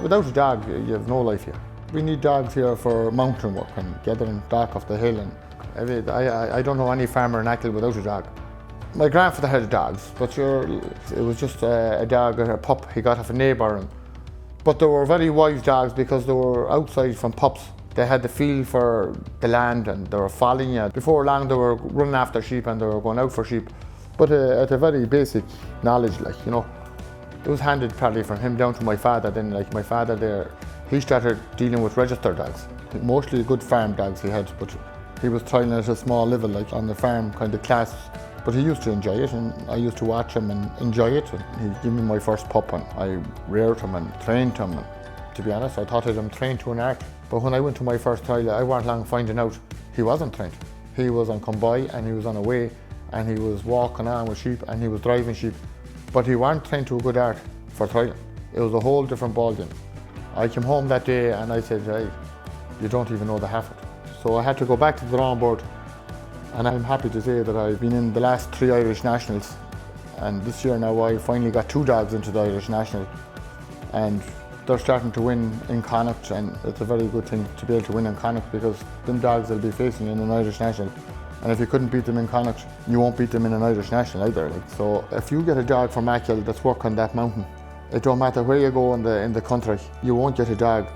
Without a dog, you have no life here. We need dogs here for mountain work and gathering dark off the hill. And I don't know any farmer in Achill without a dog. My grandfather had dogs, but it was just a dog, a pup he got off a neighbour. But they were very wise dogs because they were outside from pups. They had the feel for the land and they were following you. Before long they were running after sheep and they were going out for sheep. But at a very basic knowledge, it was handed probably from him down to my father. Then my father there, he started dealing with registered dogs. Mostly good farm dogs he had, but he was trying at a small level, on the farm kind of class. But he used to enjoy it, and I used to watch him and enjoy it. And he gave me my first pup, and I reared him and trained him. And to be honest, I thought I'd him trained to an art. But when I went to my first trial, I weren't long finding out he wasn't trained. He was on come by and he was on a way and he was walking on with sheep and he was driving sheep. But he weren't trained to a good art for trialing. It was a whole different ballgame. I came home that day and I said, hey, you don't even know the half of it. So I had to go back to the drawing board, and I'm happy to say that I've been in the last 3 Irish Nationals, and this year now I finally got 2 dogs into the Irish National, and they're starting to win in Connacht, and it's a very good thing to be able to win in Connacht because them dogs will be facing in an Irish National, and if you couldn't beat them in Connacht, you won't beat them in an Irish National either. So if you get a dog from Achill that's working that mountain, it don't matter where you go in the country, you won't get a dog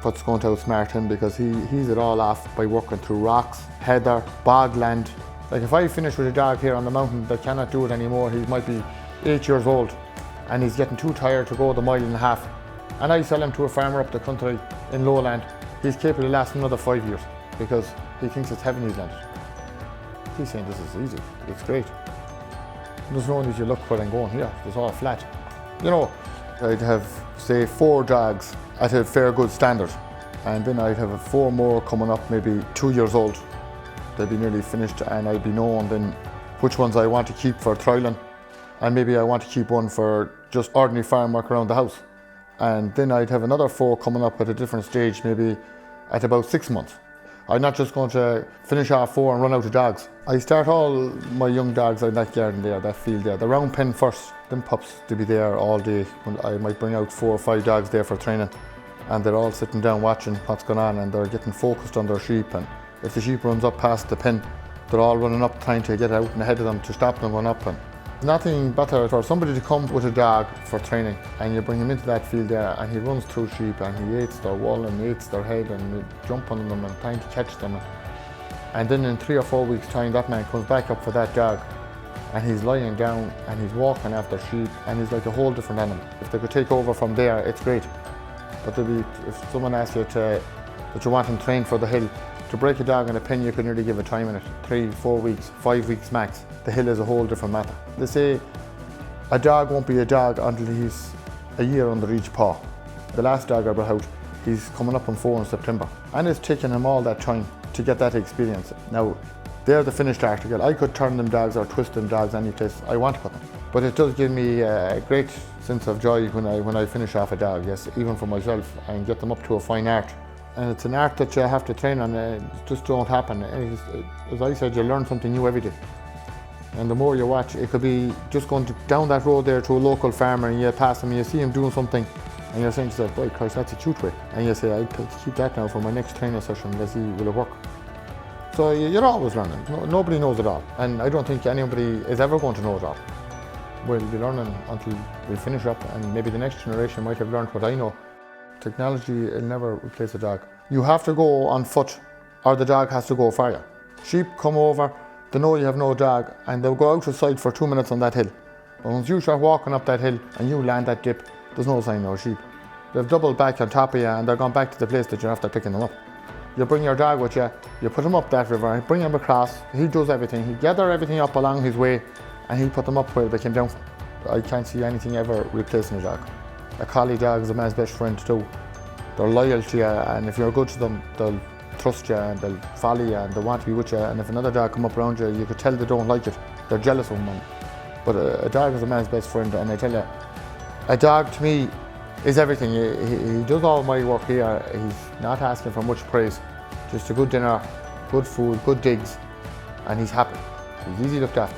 what's going to outsmart him because he's it all off by working through rocks, heather, bogland. If I finish with a dog here on the mountain that cannot do it anymore, he might be 8 years old and he's getting too tired to go the 1.5 miles, and I sell him to a farmer up the country in lowland, he's capable of lasting another 5 years because he thinks it's heaven he's landed. He's saying this is easy, it's great. There's no need to look where I'm going here, it's all flat. I'd have, say, 4 dogs at a fair good standard, and then I'd have 4 more coming up, maybe 2 years old. They'd be nearly finished, and I'd be knowing then which ones I want to keep for trialling, and maybe I want to keep one for just ordinary farm work around the house. And then I'd have another 4 coming up at a different stage, maybe at about 6 months. I'm not just going to finish off 4 and run out of dogs. I start all my young dogs in that garden there, that field there. The round pen first, them pups to be there all day. I might bring out 4 or 5 dogs there for training, and they're all sitting down watching what's going on, and they're getting focused on their sheep. And if the sheep runs up past the pen, they're all running up trying to get out and ahead of them to stop them going up. And nothing better for somebody to come with a dog for training, and you bring him into that field there and he runs through sheep and he eats their wool and eats their head and you jump on them and trying to catch them. And then in 3 or 4 weeks time that man comes back up for that dog and he's lying down and he's walking after sheep and he's like a whole different animal. If they could take over from there, it's great. But if someone asks you that you want him trained for the hill, to break a dog in a pen, you could nearly give a time in it. 3, 4 weeks, 5 weeks max. The hill is a whole different matter. They say a dog won't be a dog until he's a year under each paw. The last dog I brought out, he's coming up on 4 in September. And it's taken him all that time to get that experience. Now, they're the finished article. I could turn them dogs or twist them dogs any place I want to put them. But it does give me a great sense of joy when I finish off a dog, yes, even for myself, and get them up to a fine art. And it's an art that you have to train on, it just don't happen. As I said, you learn something new every day. And the more you watch, it could be just going down that road there to a local farmer and you pass him and you see him doing something and you're saying to yourself, boy, Christ, that's a cute way. And you say, I'll keep that now for my next training session, let's see, will it work? So you're always learning. Nobody knows it all. And I don't think anybody is ever going to know it all. We'll be learning until we finish up, and maybe the next generation might have learned what I know. Technology will never replace a dog. You have to go on foot or the dog has to go for you. Sheep come over, they know you have no dog and they'll go out of sight for 2 minutes on that hill. But once you start walking up that hill and you land that dip, there's no sign of a sheep. They've doubled back on top of you and they're gone back to the place that you're after picking them up. You bring your dog with you, you put him up that river, bring him across, he does everything, he gather everything up along his way and he put them up where they came down from. I can't see anything ever replacing a dog. A collie dog is a man's best friend too. They're loyal to you, and if you're good to them, they'll trust you and they'll follow you and they want to be with you. And if another dog come up around you, you could tell they don't like it. They're jealous of them. But a dog is a man's best friend, and I tell you, a dog to me is everything. He does all my work here. He's not asking for much praise. Just a good dinner, good food, good digs, and he's happy. He's easy looked after.